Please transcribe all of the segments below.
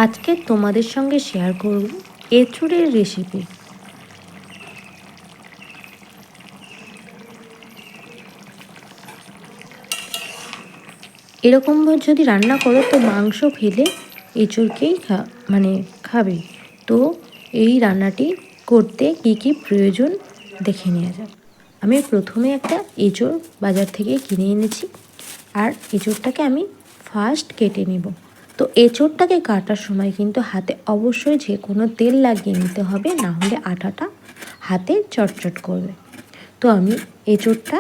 আজকে তোমাদের সঙ্গে শেয়ার করব এঁচোড়ের রেসিপি। এরকমভাবে যদি রান্না করো তো মাংস ফেলে এঁচোড়কেই খাবে। তো এই রান্নাটি করতে কী কী প্রয়োজন দেখে নেওয়া যাক। আমি প্রথমে একটা এঁচোড় বাজার থেকে কিনে এনেছি, আর এঁচোড়টাকে আমি ফার্স্ট কেটে নেব। তো এঁচোড়টাকে কাটার সময় কিন্তু হাতে অবশ্যই যে কোনো তেল লাগিয়ে নিতে হবে, না হলে আটাটা হাতে চটচট করবে। তো আমি এঁচোড়টা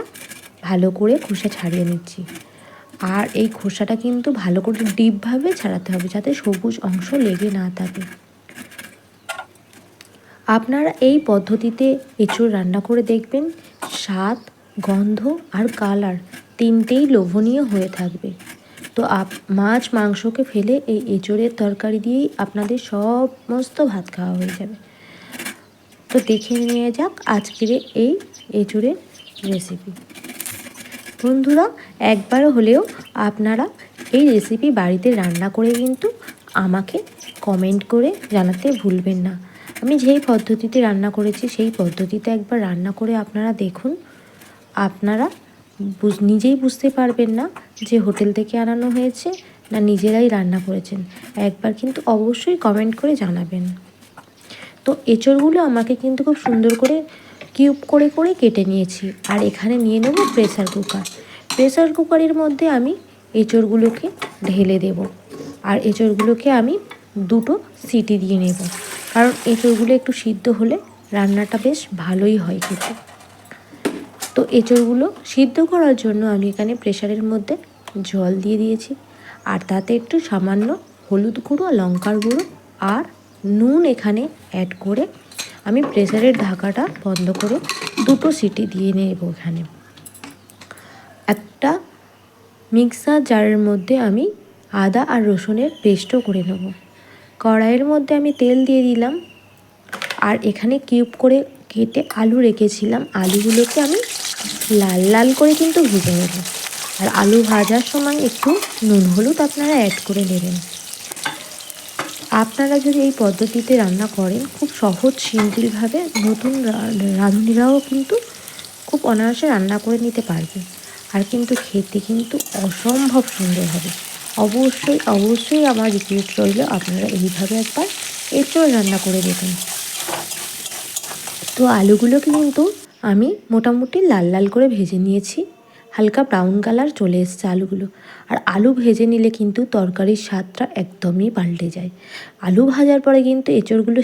ভালো করে খোসা ছাড়িয়ে নিচ্ছি, আর এই খোসাটা কিন্তু ভালো করে ডিপভাবে ছাড়াতে হবে যাতে সবুজ অংশ লেগে না থাকে। আপনারা এই পদ্ধতিতে এঁচোড় রান্না করে দেখবেন, স্বাদ, গন্ধ আর কালার তিনটেই লোভনীয় হয়ে থাকবে। তো মাছ মাংসকে ফেলে এই এঁচোড়ের তরকারি দিয়েই আপনাদের সমস্ত ভাত খাওয়া হয়ে যাবে। তো দেখে নিয়ে যাক আজকের এই এঁচোড়ের রেসিপি। বন্ধুরা, একবার হলেও আপনারা এই রেসিপি বাড়িতে রান্না করে কিন্তু আমাকে কমেন্ট করে জানাতে ভুলবেন না। আমি যেই পদ্ধতিতে রান্না করেছি সেই পদ্ধতিতে একবার রান্না করে আপনারা দেখুন। আপনারা নিজেই বুঝতে পারবেন না যে হোটেল থেকে আনানো হয়েছে না নিজেরাই রান্না করেছেন। একবার কিন্তু অবশ্যই কমেন্ট করে জানাবেন। তো এঁচোড়গুলো আমাকে কিন্তু খুব সুন্দর করে কিউব করে করে কেটে নিয়েছি, আর এখানে নিয়ে নেব প্রেসার কুকার। প্রেসার কুকারের মধ্যে আমি এঁচোড়গুলোকে ঢেলে দেব, আর এঁচোড়গুলোকে আমি 2টো সিটি দিয়ে নেব, কারণ এঁচোড়গুলো একটু সিদ্ধ হলে রান্নাটা বেশ ভালোই হয় খেতে। তো এঁচোড়গুলো সিদ্ধ করার জন্য আমি এখানে প্রেসারের মধ্যে জল দিয়ে দিয়েছি, আর তাতে একটু সামান্য হলুদ গুঁড়ো, লঙ্কার গুঁড়ো আর নুন এখানে অ্যাড করে আমি প্রেসারের ঢাকাটা বন্ধ করে 2টো সিটি দিয়ে নেব। এখানে একটা মিক্সার জারের মধ্যে আমি আদা আর রসুনের পেস্টও করে নেব। কড়াইয়ের মধ্যে আমি তেল দিয়ে দিলাম, আর এখানে কিউব করে কেটে আলু রেখেছিলাম, আলুগুলোকে আমি লাল লাল করে কিন্তু ভেজে নেব। আর আলু ভাজার সময় একটু নুন হলুদ আপনারা অ্যাড করে নেবেন। আপনারা যদি এই পদ্ধতিতে রান্না করেন খুব সহজ সিম্পলভাবে নতুন রাঁধুনিরাও কিন্তু খুব অনায়াসে রান্না করে নিতে পারবে, আর কিন্তু খেতে কিন্তু অসম্ভব সুন্দর হবে। অবশ্যই অবশ্যই আমার রিকোয়েস্ট রইল আপনারা এইভাবে একবার এঁচোড় রান্না করে দেখুন। তো আলুগুলোকে কিন্তু আমি মোটামুটি লাল লাল করে ভেজে নিয়েছি, হালকা ব্রাউন কালার চলে এসছে আলুগুলো। আর আলু ভেজে নিলে কিন্তু তরকারির স্বাদটা একদমই পাল্টে যায়। আলু ভাজার পরে কিন্তু এঁচোড়গুলো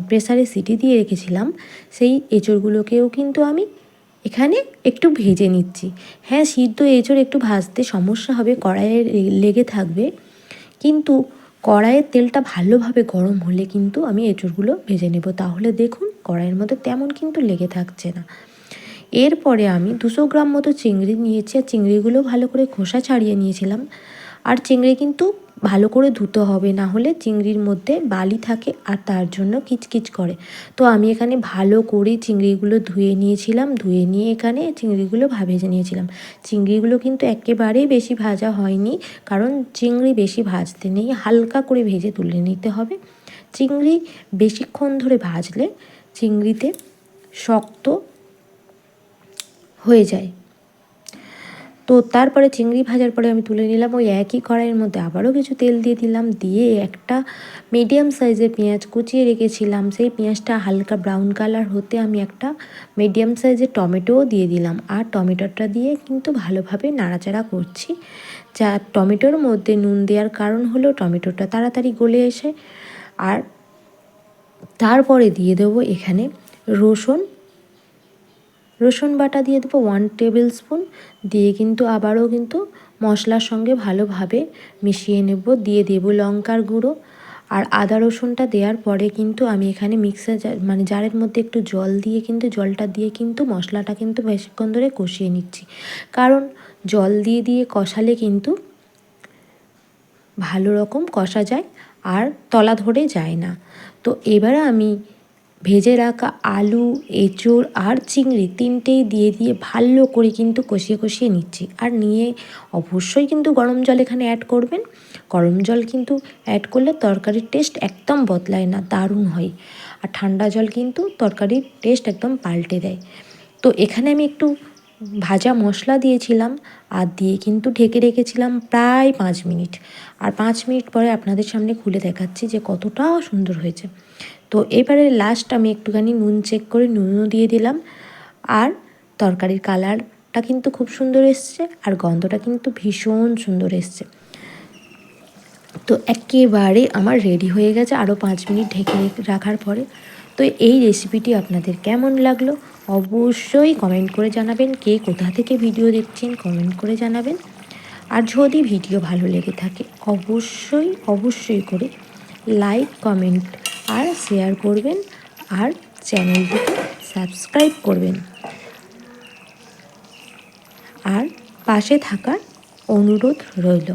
প্রেসারে সিটি দিয়ে রেখেছিলাম, সেই এঁচোড়গুলোকেও কিন্তু আমি এখানে একটু ভেজে নিচ্ছি। হ্যাঁ, সিদ্ধ এঁচোড় একটু ভাজতে সমস্যা হবে, কড়াইয়ে লেগে থাকবে, কিন্তু কড়াইয়ের তেলটা ভালোভাবে গরম হলে কিন্তু আমি এঁচোড়গুলো ভেজে নেব। তাহলে দেখুন কড়াইয়ের মধ্যে তেমন কিন্তু লেগে থাকছে না। এরপরে আমি 200 গ্রাম মতো চিংড়ি নিয়েছি, আর চিংড়িগুলো ভালো করে খোসা ছাড়িয়ে নিয়েছিলাম। আর চিংড়ি কিন্তু ভালো করে ধুতে হবে, না হলে চিংড়ির মধ্যে বালি থাকে আর তার জন্য কিচকিচ করে। তো আমি এখানে ভালো করে চিংড়িগুলো ধুয়ে নিয়েছিলাম, ধুয়ে নিয়ে এখানে চিংড়িগুলো ভেজে নিয়েছিলাম। চিংড়িগুলো কিন্তু একেবারেই বেশি ভাজা হয়নি, কারণ চিংড়ি বেশি ভাজতে নেই, হালকা করে ভেজে তুলে নিতে হবে। চিংড়ি বেশিক্ষণ ধরে ভাজলে চিংড়িতে শক্ত হয়ে যায়। তো তারপরে চিংড়ি ভাজার পরে আমি তুলে নিলাম। ওই একই কড়াইয়ের মধ্যে আবারও কিছু তেল দিয়ে দিলাম, দিয়ে একটা মিডিয়াম সাইজের পেঁয়াজ কুচিয়ে রেখেছিলাম, সেই পেঁয়াজটা হালকা ব্রাউন কালার হতে আমি একটা মিডিয়াম সাইজের টমেটোও দিয়ে দিলাম। আর টমেটোটা দিয়ে কিন্তু ভালোভাবে নাড়াচাড়া করছি। যা টমেটোর মধ্যে নুন দেওয়ার কারণ হলো টমেটোটা তাড়াতাড়ি গলে এসে। আর তারপরে দিয়ে দেবো এখানে রসুন বাটা দিয়ে দেবো 1 টেবিল স্পুন, দিয়ে কিন্তু আবারও কিন্তু মশলার সঙ্গে ভালোভাবে মিশিয়ে নেব। দিয়ে দেবো লঙ্কার গুঁড়ো, আর আদা রসুনটা দেওয়ার পরে কিন্তু আমি এখানে মিক্সার জারের মধ্যে একটু জল দিয়ে জলটা দিয়ে মশলাটা কিন্তু বেশিক্ষণ ধরে কষিয়ে নিচ্ছি, কারণ জল দিয়ে দিয়ে কষালে কিন্তু ভালো রকম কষা যায় আর তলা ধরে যায় না। তো এবারে আমি ভেজে রাখা আলু, এঁচোড় আর চিংড়ি তিনটেই দিয়ে ভালো করে কিন্তু কষিয়ে নিচ্ছি। আর নিয়ে অবশ্যই কিন্তু গরম জল এখানে অ্যাড করবেন। গরম জল কিন্তু অ্যাড করলে তরকারির টেস্ট একদম বদলায় না, দারুণ হয়। আর ঠান্ডা জল কিন্তু তরকারির টেস্ট একদম পাল্টে দেয়। তো এখানে আমি একটু ভাজা মশলা দিয়েছিলাম আর দিয়ে কিন্তু ঢেকে রেখেছিলাম প্রায় 5 মিনিট। আর 5 মিনিট পরে আপনাদের সামনে খুলে দেখাচ্ছি যে কতটা সুন্দর হয়েছে। তো এবারে লাস্ট আমি একটুখানি নুন চেক করে নুনও দিয়ে দিলাম। আর তরকারির কালারটা কিন্তু খুব সুন্দর এসছে আর গন্ধটা কিন্তু ভীষণ সুন্দর এসছে। তো একেবারে আমার রেডি হয়ে গেছে আরও 5 মিনিট ঢেকে রাখার পরে। তো এই রেসিপিটি আপনাদের কেমন লাগলো অবশ্যই কমেন্ট করে জানাবেন। কে কোথা থেকে ভিডিও দেখছেন কমেন্ট করে জানাবেন। আর যদি ভিডিও ভালো লেগে থাকে অবশ্যই করে লাইক, কমেন্ট আর শেয়ার করবেন আর চ্যানেলটিকে সাবস্ক্রাইব করবেন আর পাশে থাকার অনুরোধ রইল।